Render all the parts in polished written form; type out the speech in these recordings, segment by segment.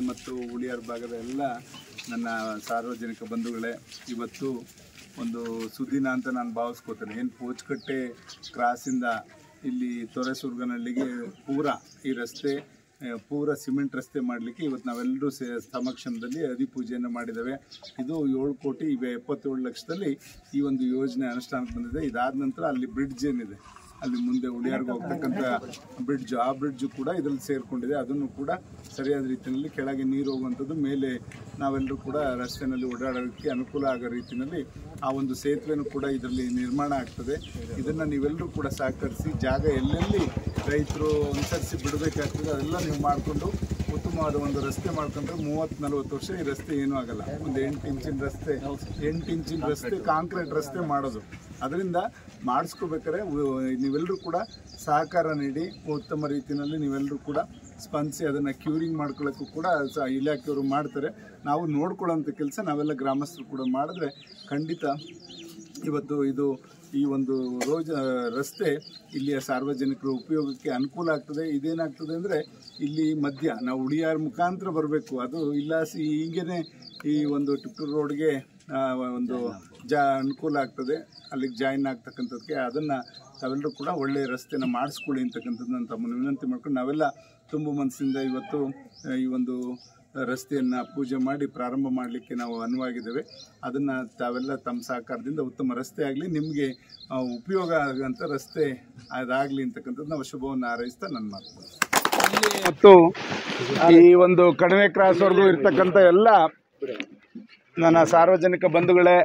ಮತ್ತು ಉಳಿಯಾರ್ ಭಾಗದ ಎಲ್ಲ ನನ್ನ ಸಾರ್ವಜನಿಕ ಬಂಧುಗಳೇ, ಇವತ್ತು ಒಂದು ಸುದಿನ ಅಂತ ನಾನು ಭಾವಿಸ್ಕೋತೇನೆ. ಏನು ಪೋಚ್ಕಟ್ಟೆ ಕ್ರಾಸಿಂದ ಇಲ್ಲಿ ತೊರೆಸುರ್ಗನಹಳ್ಳಿಗೆ ಈ ರಸ್ತೆ ಪೂರ ಸಿಮೆಂಟ್ ರಸ್ತೆ ಮಾಡಲಿಕ್ಕೆ ಇವತ್ತು ನಾವೆಲ್ಲರೂ ಸಮಕ್ಷಮದಲ್ಲಿ ಅಧಿಪೂಜೆಯನ್ನು ಮಾಡಿದ್ದೇವೆ. ಇದು 7,77 ಲಕ್ಷದಲ್ಲಿ ಈ ಒಂದು ಯೋಜನೆ ಅನುಷ್ಠಾನಕ್ಕೆ ಬಂದಿದೆ. ಇದಾದ ನಂತರ ಅಲ್ಲಿ ಬ್ರಿಡ್ಜ್ ಏನಿದೆ, ಅಲ್ಲಿ ಮುಂದೆ ಉಳಿಯಾರ್ಗೆ ಹೋಗ್ತಕ್ಕಂಥ ಬ್ರಿಡ್ಜ್, ಆ ಬ್ರಿಡ್ಜು ಕೂಡ ಇದರಲ್ಲಿ ಸೇರಿಕೊಂಡಿದೆ. ಅದನ್ನು ಕೂಡ ಸರಿಯಾದ ರೀತಿಯಲ್ಲಿ ಕೆಳಗೆ ನೀರು ಹೋಗುವಂಥದ್ದು, ಮೇಲೆ ನಾವೆಲ್ಲರೂ ಕೂಡ ರಸ್ತೆಯಲ್ಲಿ ಓಡಾಡೋದಕ್ಕೆ ಅನುಕೂಲ ಆಗೋ ರೀತಿಯಲ್ಲಿ ಆ ಒಂದು ಸೇತುವೆನೂ ಕೂಡ ಇದರಲ್ಲಿ ನಿರ್ಮಾಣ ಆಗ್ತದೆ. ಇದನ್ನು ನೀವೆಲ್ಲರೂ ಕೂಡ ಸಹಕರಿಸಿ, ಜಾಗ ಎಲ್ಲೆಲ್ಲಿ ರೈತರು ಅನುಸರಿಸಿ ಬಿಡಬೇಕಾಗ್ತದೆ ಅದೆಲ್ಲ ನೀವು ಮಾಡಿಕೊಂಡು ಉತ್ತಮವಾದ ಒಂದು ರಸ್ತೆ ಮಾಡ್ಕೊಂಡ್ರೆ 30-40 ವರ್ಷ ಈ ರಸ್ತೆ ಏನೂ ಆಗಲ್ಲ. ಒಂದು 8 ಇಂಚಿನ ರಸ್ತೆ ಕಾಂಕ್ರೀಟ್ ರಸ್ತೆ ಮಾಡೋದು. ಅದರಿಂದ ಮಾಡಿಸ್ಕೋಬೇಕಾದ್ರೆ ನೀವೆಲ್ಲರೂ ಕೂಡ ಸಹಕಾರ ನೀಡಿ ಉತ್ತಮ ರೀತಿಯಲ್ಲಿ ನೀವೆಲ್ಲರೂ ಕೂಡ ಸ್ಪಂದಿಸಿ ಅದನ್ನು ಕ್ಯೂರಿಂಗ್ ಮಾಡ್ಕೊಳ್ಳೋಕ್ಕೂ ಕೂಡ ಇಲಾಖೆಯವರು ಮಾಡ್ತಾರೆ. ನಾವು ನೋಡ್ಕೊಳ್ಳೋಂಥ ಕೆಲಸ ನಾವೆಲ್ಲ ಗ್ರಾಮಸ್ಥರು ಕೂಡ ಮಾಡಿದ್ರೆ ಖಂಡಿತ ಇವತ್ತು ಈ ಒಂದು ರಸ್ತೆ ಇಲ್ಲಿಯ ಸಾರ್ವಜನಿಕರ ಉಪಯೋಗಕ್ಕೆ ಅನುಕೂಲ ಆಗ್ತದೆ. ಇದೇನಾಗ್ತದೆ ಅಂದರೆ ಇಲ್ಲಿ ಮಧ್ಯ ನಾವು ಉಳಿಯಾರ್ ಮುಖಾಂತರ ಬರಬೇಕು, ಅದು ಇಲ್ಲ ಹೀಗೇ ಈ ಒಂದು ಟಿಪ್ಪೂರು ರೋಡ್ಗೆ ಒಂದು ಅನುಕೂಲ ಆಗ್ತದೆ, ಅಲ್ಲಿಗೆ ಜಾಯಿನ್ ಆಗ್ತಕ್ಕಂಥದ್ದಕ್ಕೆ. ಅದನ್ನು ತಾವೆಲ್ಲರೂ ಕೂಡ ಒಳ್ಳೆಯ ರಸ್ತೆನ ಮಾಡಿಸ್ಕೊಳ್ಳಿ ಅಂತಕ್ಕಂಥದ್ದು ನಾನು ತಮ್ಮನ್ನು ವಿನಂತಿ ಮಾಡ್ಕೊಂಡು ನಾವೆಲ್ಲ ತುಂಬ ಮನಸ್ಸಿಂದ ಇವತ್ತು ಈ ಒಂದು ರಸ್ತೆಯನ್ನು ಪೂಜೆ ಮಾಡಿ ಪ್ರಾರಂಭ ಮಾಡಲಿಕ್ಕೆ ನಾವು ಅನುವಾಗಿದ್ದೇವೆ. ಅದನ್ನು ತಾವೆಲ್ಲ ತಮ್ಮ ಸಹಕಾರದಿಂದ ಉತ್ತಮ ರಸ್ತೆ ಆಗಲಿ, ನಿಮಗೆ ಉಪಯೋಗ ಆಗೋಂಥ ರಸ್ತೆ ಅದಾಗಲಿ ಅಂತಕ್ಕಂಥದ್ದು ನಾವು ಶುಭವನ್ನು ಹಾರೈಸ್ತಾ ನನ್ನ ಮಾತು. ಮತ್ತು ಈ ಒಂದು ಕಣಿವೆ ಕ್ರಾಸ್ವರೆಗೂ ಇರ್ತಕ್ಕಂಥ ಎಲ್ಲ ನನ್ನ ಸಾರ್ವಜನಿಕ ಬಂಧುಗಳೇ,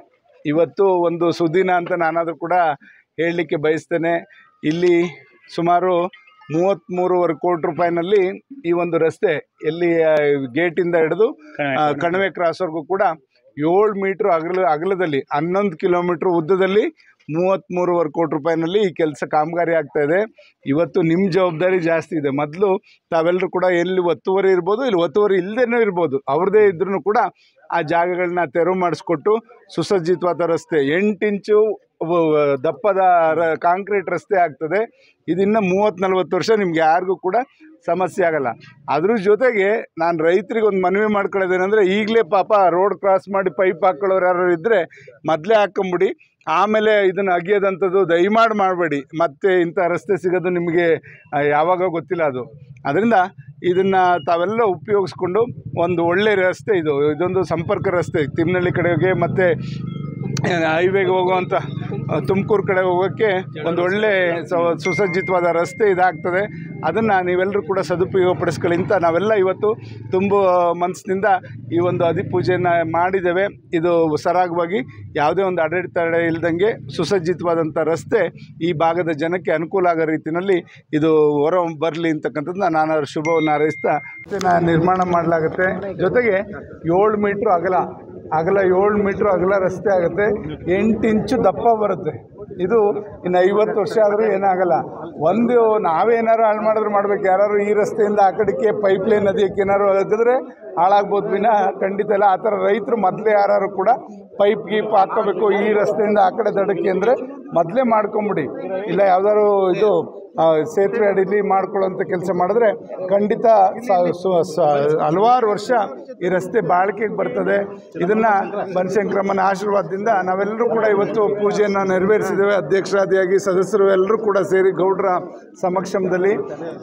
ಇವತ್ತು ಒಂದು ಸುದಿನ ಅಂತ ನಾನಾದರೂ ಕೂಡ ಹೇಳಲಿಕ್ಕೆ ಬಯಸ್ತೇನೆ. ಇಲ್ಲಿ ಸುಮಾರು 33 ಕೋಟಿ ರೂಪಾಯಿನಲ್ಲಿ ಈ ಒಂದು ರಸ್ತೆ ಎಲ್ಲಿ ಗೇಟಿಂದ ಹಿಡಿದು ಕಣಿವೆ ಕ್ರಾಸ್ವರೆಗೂ ಕೂಡ 7 ಮೀಟ್ರ್ ಅಗಲದಲ್ಲಿ 11 ಕಿಲೋಮೀಟ್ರ್ ಉದ್ದದಲ್ಲಿ 33 ಕೋಟಿ ರೂಪಾಯಿನಲ್ಲಿ ಈ ಕೆಲಸ ಕಾಮಗಾರಿ ಆಗ್ತಾ ಇದೆ. ಇವತ್ತು ನಿಮ್ಮ ಜವಾಬ್ದಾರಿ ಜಾಸ್ತಿ ಇದೆ. ಮೊದಲು ತಾವೆಲ್ಲರೂ ಕೂಡ ಎಲ್ಲಿ ಒತ್ತುವರಿ ಇರ್ಬೋದು, ಇಲ್ಲಿ ಒತ್ತುವರಿ ಇಲ್ಲದೇನೂ ಇರ್ಬೋದು, ಅವ್ರದ್ದೇ ಇದ್ರೂ ಕೂಡ ಆ ಜಾಗಗಳನ್ನ ತೆರವು ಮಾಡಿಸ್ಕೊಟ್ಟು ಸುಸಜ್ಜಿತವಾದ ರಸ್ತೆ 8 ಇಂಚು ದಪ್ಪದ ಕಾಂಕ್ರೀಟ್ ರಸ್ತೆ ಆಗ್ತದೆ. ಇದನ್ನು 30-40 ವರ್ಷ ನಿಮ್ಗೆ ಯಾರಿಗೂ ಕೂಡ ಸಮಸ್ಯೆ ಆಗಲ್ಲ. ಅದ್ರ ಜೊತೆಗೆ ನಾನು ರೈತರಿಗೆ ಒಂದು ಮನವಿ ಮಾಡ್ಕೊಳ್ಳೋದೇನೆಂದರೆ, ಈಗಲೇ ಪಾಪ ರೋಡ್ ಕ್ರಾಸ್ ಮಾಡಿ ಪೈಪ್ ಹಾಕ್ಕೊಳ್ಳೋರು ಯಾರು ಇದ್ದರೆ ಮೊದಲೇ ಹಾಕ್ಕೊಂಬಿಡಿ, ಆಮೇಲೆ ಇದನ್ನು ಅಗಿಯೋದಂಥದ್ದು ದಯಮಾಡಿ ಮಾಡಬೇಡಿ. ಮತ್ತೆ ಇಂಥ ರಸ್ತೆ ಸಿಗೋದು ನಿಮಗೆ ಯಾವಾಗ ಗೊತ್ತಿಲ್ಲ ಅದು. ಅದರಿಂದ ಇದನ್ನು ತಾವೆಲ್ಲ ಉಪಯೋಗಿಸ್ಕೊಂಡು ಒಂದು ಒಳ್ಳೆಯ ರಸ್ತೆ ಇದೊಂದು ಸಂಪರ್ಕ ರಸ್ತೆ ತಿಮ್ಮನಹಳ್ಳಿ ಕಡೆಗೆ ಮತ್ತು ಹೈವೇಗೆ ಹೋಗುವಂಥ ತುಮಕೂರು ಕಡೆ ಹೋಗೋಕ್ಕೆ ಒಂದು ಒಳ್ಳೆ ಸುಸಜ್ಜಿತವಾದ ರಸ್ತೆ ಇದಾಗ್ತದೆ. ಅದನ್ನು ನೀವೆಲ್ಲರೂ ಕೂಡ ಸದುಪಯೋಗಪಡಿಸ್ಕೊಳ್ಳಿ ಅಂತ ನಾವೆಲ್ಲ ಇವತ್ತು ತುಂಬ ಮನಸ್ಸಿನಿಂದ ಈ ಒಂದು ಅಧಿಪೂಜೆಯನ್ನು ಮಾಡಿದ್ದೇವೆ. ಇದು ಸರಾಗವಾಗಿ ಯಾವುದೇ ಒಂದು ಅಡೆತಡೆ ಇಲ್ಲದಂಗೆ ಸುಸಜ್ಜಿತವಾದಂಥ ರಸ್ತೆ ಈ ಭಾಗದ ಜನಕ್ಕೆ ಅನುಕೂಲ ಆಗೋ ರೀತಿಯಲ್ಲಿ ಇದು ಹೊರ ಬರಲಿ ಅಂತಕ್ಕಂಥದ್ದನ್ನ ನಾನು ಶುಭವನ್ನು ಹಾರೈಸ್ತಾ ನಿರ್ಮಾಣ ಮಾಡಲಾಗುತ್ತೆ. ಜೊತೆಗೆ 7 ಮೀಟ್ರ್ ಅಗಲ 7 ಮೀಟ್ರ್ ಅಗಲ ರಸ್ತೆ ಆಗುತ್ತೆ, 8 ಇಂಚು ದಪ್ಪ ಬರುತ್ತೆ. ಇದು ಇನ್ನು 50 ವರ್ಷ ಆದರೂ ಏನಾಗಲ್ಲ. ಒಂದು ನಾವೇನಾರು ಹಾಳು ಮಾಡಿದ್ರೆ ಮಾಡಬೇಕು. ಯಾರು ಈ ರಸ್ತೆಯಿಂದ ಆ ಕಡೆಗೆ ಪೈಪ್ಲೈನ್ ನದಿಯಕ್ಕೆ ಏನಾರು ಅಗಿದ್ರೆ ಹಾಳಾಗ್ಬೋದು ವಿನ ಖಂಡಿತ ಇಲ್ಲ. ಆ ಥರ ರೈತರು ಮೊದಲೇ ಯಾರು ಕೂಡ ಪೈಪ್ ಗೀಪ್ ಹಾಕ್ಕೋಬೇಕು ಈ ರಸ್ತೆಯಿಂದ ಆ ಕಡೆ ದಡಕ್ಕೆ ಅಂದರೆ ಮೊದಲೇ ಮಾಡ್ಕೊಂಬಿಡಿ. ಇಲ್ಲ ಯಾವ್ದಾದ್ರು ಇದು ಸೇತುವೆ ಅಡಿಲಿ ಮಾಡ್ಕೊಳ್ಳೋಂಥ ಕೆಲಸ ಮಾಡಿದ್ರೆ ಖಂಡಿತ ಹಲವಾರು ವರ್ಷ ಈ ರಸ್ತೆ ಬಾಳಿಕೆಗೆ ಬರ್ತದೆ. ಇದನ್ನು ಬನಶಂಕರಮ್ಮನ ಆಶೀರ್ವಾದದಿಂದ ನಾವೆಲ್ಲರೂ ಕೂಡ ಇವತ್ತು ಪೂಜೆಯನ್ನು ನೆರವೇರಿಸಿದ್ದೇವೆ. ಅಧ್ಯಕ್ಷರಾದಿಯಾಗಿ ಸದಸ್ಯರು ಎಲ್ಲರೂ ಕೂಡ ಸೇರಿ ಗೌಡ್ರ ಸಮಕ್ಷಮದಲ್ಲಿ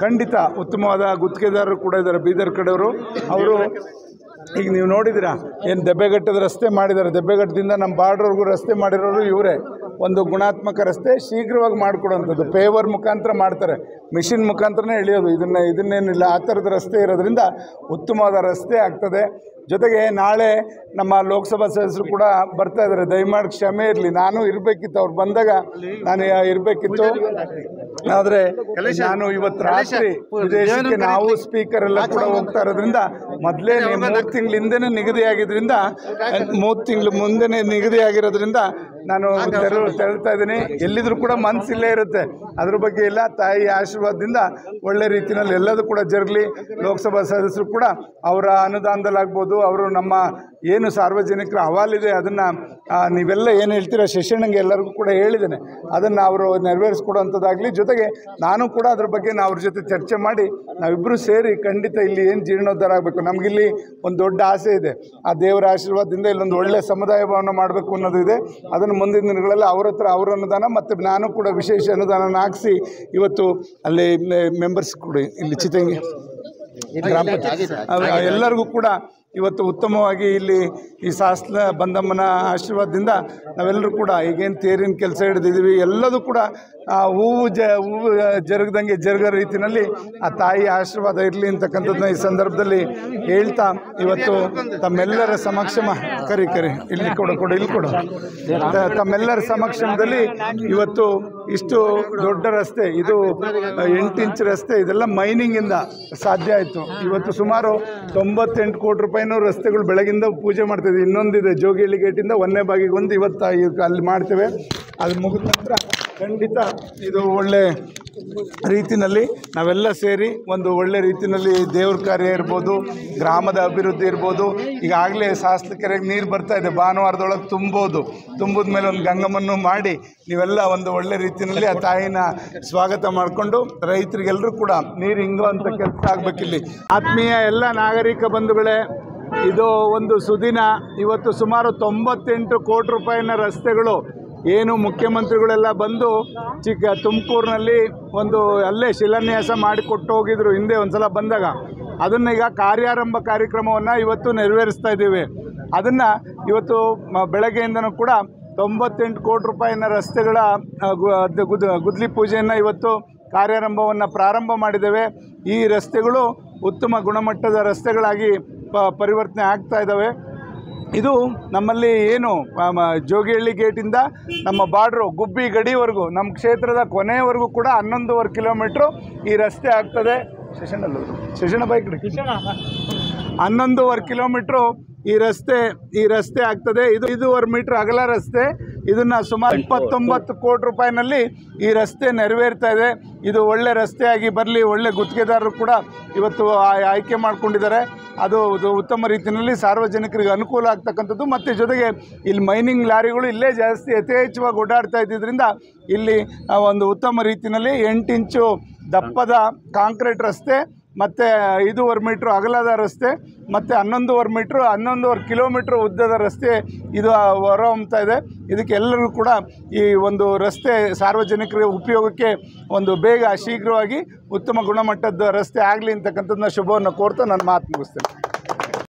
ಖಂಡಿತ ಉತ್ತಮವಾದ ಗುತ್ತಿಗೆದಾರರು ಕೂಡ ಇದ್ದಾರೆ ಬೀದರ್ ಕಡೆಯವರು. ಅವರು ಈಗ ನೀವು ನೋಡಿದ್ದೀರಾ ಏನು ದೆಬ್ಬೆಘಟ್ಟದ ರಸ್ತೆ ಮಾಡಿದ್ದಾರೆ. ದೆಬ್ಬೆಘಟ್ಟದಿಂದ ನಮ್ಮ ಬಾರ್ಡ್ರ್ವರೆಗೂ ರಸ್ತೆ ಮಾಡಿರೋರು ಇವರೇ. ಒಂದು ಗುಣಾತ್ಮಕ ರಸ್ತೆ ಶೀಘ್ರವಾಗಿ ಮಾಡಿಕೊಡುವಂಥದ್ದು ಪೇವರ್ ಮುಖಾಂತರ ಮಾಡ್ತಾರೆ, ಮಿಷಿನ್ ಮುಖಾಂತರನೇ ಎಳೆಯೋದು. ಇದನ್ನೇನಿಲ್ಲ, ಆ ಥರದ ರಸ್ತೆ ಇರೋದ್ರಿಂದ ಉತ್ತಮವಾದ ರಸ್ತೆ ಆಗ್ತದೆ. ಜೊತೆಗೆ ನಾಳೆ ನಮ್ಮ ಲೋಕಸಭಾ ಸದಸ್ಯರು ಕೂಡ ಬರ್ತಾ ಇದ್ದಾರೆ. ದಯಮಾಡಿ ಕ್ಷಮೆ ಇರಲಿ, ನಾನು ಇರಬೇಕಿತ್ತು, ಅವ್ರು ಬಂದಾಗ ನಾನು ಇರಬೇಕಿತ್ತು. ಆದರೆ ನಾನು ಇವತ್ತು ರಾತ್ರಿ ವಿದೇಶಕ್ಕೆ ನಾವು ಸ್ಪೀಕರ್ ಎಲ್ಲ ಕೂಡ ಹೋಗ್ತಾ ಇರೋದ್ರಿಂದ ಮೊದಲೇ 3 ತಿಂಗಳ ಹಿಂದೆನೇ ನಿಗದಿಯಾಗಿದ್ದರಿಂದ 3 ತಿಂಗಳು ಮುಂದೆನೇ ನಿಗದಿಯಾಗಿರೋದ್ರಿಂದ ನಾನು ತೆರಳ್ತಾ ಇದ್ದೀನಿ. ಎಲ್ಲಿದ್ರೂ ಕೂಡ ಮನಸ್ಸಿಲ್ಲೇ ಇರುತ್ತೆ, ಅದ್ರ ಬಗ್ಗೆ ಇಲ್ಲ. ತಾಯಿ ಆಶೀರ್ವಾದದಿಂದ ಒಳ್ಳೆ ರೀತಿಯಲ್ಲಿ ಎಲ್ಲದೂ ಕೂಡ ಜರಗಲಿ. ಲೋಕಸಭಾ ಸದಸ್ಯರು ಕೂಡ ಅವರ ಅನುದಾನದಲ್ಲಾಗ್ಬೋದು, ಅವರು ನಮ್ಮ ಏನು ಸಾರ್ವಜನಿಕರ ಅಹವಾಲಿದೆ ಅದನ್ನು ನೀವೆಲ್ಲ ಏನು ಹೇಳ್ತೀರಾ ಶಶಣ್ಣಂಗೆ ಎಲ್ಲರಿಗೂ ಕೂಡ ಹೇಳಿದ್ದೇನೆ, ಅದನ್ನು ಅವರು ನೆರವೇರಿಸ್ಕೊಡುವಂಥದ್ದಾಗಲಿ. ಜೊತೆಗೆ ಜೊತೆಗೆ ನಾನು ಕೂಡ ಅದ್ರ ಬಗ್ಗೆ ಅವ್ರ ಜೊತೆ ಚರ್ಚೆ ಮಾಡಿ ನಾವಿಬ್ಬರು ಸೇರಿ ಖಂಡಿತ ಇಲ್ಲಿ ಏನು ಜೀರ್ಣೋದ್ಧಾರ ಆಗಬೇಕು, ನಮಗಿಲ್ಲಿ ಒಂದು ದೊಡ್ಡ ಆಸೆ ಇದೆ. ಆ ದೇವರ ಆಶೀರ್ವಾದದಿಂದ ಇಲ್ಲೊಂದು ಒಳ್ಳೆಯ ಸಮುದಾಯ ಭವನ ಮಾಡಬೇಕು ಅನ್ನೋದು ಇದೆ. ಅದನ್ನು ಮುಂದಿನ ದಿನಗಳಲ್ಲಿ ಅವ್ರ ಹತ್ರ ಅವ್ರ ಅನುದಾನ ಮತ್ತು ನಾನು ಕೂಡ ವಿಶೇಷ ಅನುದಾನ ಹಾಕಿಸಿ ಇವತ್ತು ಅಲ್ಲಿ ಮೆಂಬರ್ಸ್ ಕೂಡ ಇಲ್ಲಿ ಚಿತ್ತಂಗಿ ಗ್ರಾಮ ಪಂಚಾಯತ್ ಎಲ್ಲರಿಗೂ ಕೂಡ ಇವತ್ತು ಉತ್ತಮವಾಗಿ ಇಲ್ಲಿ ಈ ಶಾಸ್ತ್ರ ಬಂದಮ್ಮನ ಆಶೀರ್ವಾದದಿಂದ ನಾವೆಲ್ಲರೂ ಕೂಡ ಈಗೇನು ತೇರಿನ ಕೆಲಸ ಹಿಡಿದಿದ್ದೀವಿ ಎಲ್ಲದೂ ಕೂಡ ಹೂವು ಜರುಗದಂಗೆ ಜರುಗೋ ರೀತಿಯಲ್ಲಿ ಆ ತಾಯಿ ಆಶೀರ್ವಾದ ಇರಲಿ ಅಂತಕ್ಕಂಥದ್ದನ್ನ ಈ ಸಂದರ್ಭದಲ್ಲಿ ಹೇಳ್ತಾ ಇವತ್ತು ತಮ್ಮೆಲ್ಲರ ಕರಿ ಇಲ್ಲಿ ಕೊಡು ತಮ್ಮೆಲ್ಲರ ಸಮಕ್ಷಮದಲ್ಲಿ ಇವತ್ತು ಇಷ್ಟು ದೊಡ್ಡ ರಸ್ತೆ, ಇದು 8 ಇಂಚ್ ರಸ್ತೆ, ಇದೆಲ್ಲ ಮೈನಿಂಗಿಂದ ಸಾಧ್ಯ ಆಯಿತು. ಇವತ್ತು ಸುಮಾರು 98 ಕೋಟಿ ರೂಪಾಯಿನೂ ರಸ್ತೆಗಳು ಬೆಳಗಿಂದ ಪೂಜೆ ಮಾಡ್ತಿದ್ವಿ. ಇನ್ನೊಂದಿದೆ ಜೋಗಿಹಳ್ಳಿ ಗೇಟಿಂದ ಒಂದನೇ ಬಾಗಿಗೆ ಒಂದು ಇವತ್ತು ಅಲ್ಲಿ ಮಾಡ್ತೇವೆ. ಅದು ಮುಗಿದ ನಂತರ ಖಂಡಿತ ಇದು ಒಳ್ಳೆ ರೀತಿಯಲ್ಲಿ ನಾವೆಲ್ಲ ಸೇರಿ ಒಂದು ಒಳ್ಳೆ ರೀತಿಯಲ್ಲಿ ದೇವ್ರ ಕಾರ್ಯ ಇರ್ಬೋದು, ಗ್ರಾಮದ ಅಭಿವೃದ್ಧಿ ಇರ್ಬೋದು. ಈಗಾಗಲೇ ಶಾಸ್ತ್ರ ಕೆರೆಗೆ ನೀರು ಬರ್ತಾ ಇದೆ, ಭಾನುವಾರದೊಳಗೆ ತುಂಬಿದ ಮೇಲೆ ಒಂದು ಗಂಗಮ್ಮನ್ನು ಮಾಡಿ ನೀವೆಲ್ಲ ಒಂದು ಒಳ್ಳೆ ರೀತಿಯಲ್ಲಿ ಆ ತಾಯಿನ ಸ್ವಾಗತ ಮಾಡಿಕೊಂಡು ರೈತರಿಗೆಲ್ಲರೂ ಕೂಡ ನೀರು ಹಿಂಗುವಂಥ ಕೆಲಸ ಆಗಬೇಕಿಲ್ಲಿ. ಆತ್ಮೀಯ ಎಲ್ಲ ನಾಗರಿಕ ಬಂಧುಗಳೇ, ಇದು ಒಂದು ಸುದಿನ. ಇವತ್ತು ಸುಮಾರು 98 ಕೋಟಿ ರೂಪಾಯಿನ ರಸ್ತೆಗಳು ಏನು ಮುಖ್ಯಮಂತ್ರಿಗಳೆಲ್ಲ ಬಂದು ತುಮಕೂರಿನಲ್ಲಿ ಒಂದು ಅಲ್ಲೇ ಶಿಲಾನ್ಯಾಸ ಮಾಡಿಕೊಟ್ಟು ಹೋಗಿದ್ರು ಹಿಂದೆ ಒಂದು ಸಲ ಬಂದಾಗ. ಅದನ್ನು ಈಗ ಕಾರ್ಯಾರಂಭ ಕಾರ್ಯಕ್ರಮವನ್ನು ಇವತ್ತು ನೆರವೇರಿಸ್ತಾ ಇದ್ದೀವಿ. ಅದನ್ನು ಇವತ್ತು ಬೆಳಗ್ಗೆಯಿಂದನೂ ಕೂಡ 98 ಕೋಟಿ ರೂಪಾಯಿನ ರಸ್ತೆಗಳ ಗುದ್ಲಿ ಪೂಜೆಯನ್ನು ಇವತ್ತು ಕಾರ್ಯಾರಂಭವನ್ನು ಪ್ರಾರಂಭ ಮಾಡಿದ್ದೇವೆ. ಈ ರಸ್ತೆಗಳು ಉತ್ತಮ ಗುಣಮಟ್ಟದ ರಸ್ತೆಗಳಾಗಿ ಪರಿವರ್ತನೆ ಆಗ್ತಾ ಇದ್ದಾವೆ. ಇದು ನಮ್ಮಲ್ಲಿ ಏನು ಜೋಗಿಹಳ್ಳಿ ಗೇಟಿಂದ ನಮ್ಮ ಬಾರ್ಡ್ರು ಗುಬ್ಬಿ ಗಡಿವರೆಗೂ ನಮ್ಮ ಕ್ಷೇತ್ರದ ಕೊನೆಯವರೆಗೂ ಕೂಡ 11.5 ಕಿಲೋಮೀಟ್ರು ಈ ರಸ್ತೆ ಆಗ್ತದೆ. ಶಶಣ ಬೈಕ್ 11.5 ಕಿಲೋಮೀಟ್ರು ಈ ರಸ್ತೆ ಆಗ್ತದೆ. ಇದು 5.5 ಮೀಟ್ರ್ ಅಗಲ ರಸ್ತೆ. ಇದನ್ನು ಸುಮಾರು 29 ಕೋಟಿ ರೂಪಾಯಿನಲ್ಲಿ ಈ ರಸ್ತೆ ನೆರವೇರ್ತಾ ಇದೆ. ಇದು ಒಳ್ಳೆ ರಸ್ತೆಯಾಗಿ ಬರಲಿ, ಒಳ್ಳೆ ಗುತ್ತಿಗೆದಾರರು ಕೂಡ ಇವತ್ತು ಆಯ್ಕೆ ಮಾಡ್ಕೊಂಡಿದ್ದಾರೆ. ಅದು ಉತ್ತಮ ರೀತಿಯಲ್ಲಿ ಸಾರ್ವಜನಿಕರಿಗೆ ಅನುಕೂಲ ಆಗ್ತಕ್ಕಂಥದ್ದು. ಮತ್ತು ಜೊತೆಗೆ ಇಲ್ಲಿ ಮೈನಿಂಗ್ ಲಾರಿಗಳು ಇಲ್ಲೇ ಜಾಸ್ತಿ ಯಥೇಚ್ಛವಾಗಿ ಓಡಾಡ್ತಾ ಇದ್ದಿದ್ದರಿಂದ ಇಲ್ಲಿ ಒಂದು ಉತ್ತಮ ರೀತಿಯಲ್ಲಿ 8 ಇಂಚು ದಪ್ಪದ ಕಾಂಕ್ರೀಟ್ ರಸ್ತೆ ಮತ್ತು 5.5 ಮೀಟ್ರ್ ಅಗಲದ ರಸ್ತೆ ಮತ್ತು 11.5 ಮೀಟ್ರ್ 11.5 ಕಿಲೋಮೀಟ್ರ್ ಉದ್ದದ ರಸ್ತೆ ಇದು ಹೊರಹೊಮ್ತಾ ಇದೆ. ಇದಕ್ಕೆ ಎಲ್ಲರಿಗೂ ಕೂಡ ಈ ಒಂದು ರಸ್ತೆ ಸಾರ್ವಜನಿಕರ ಉಪಯೋಗಕ್ಕೆ ಒಂದು ಶೀಘ್ರವಾಗಿ ಉತ್ತಮ ಗುಣಮಟ್ಟದ ರಸ್ತೆ ಆಗಲಿ ಅಂತಕ್ಕಂಥದ್ದನ್ನ ಶುಭವನ್ನು ಕೋರ್ತಾ ನನ್ನ ಮಾತು ಮುಗಿಸ್ತೇನೆ.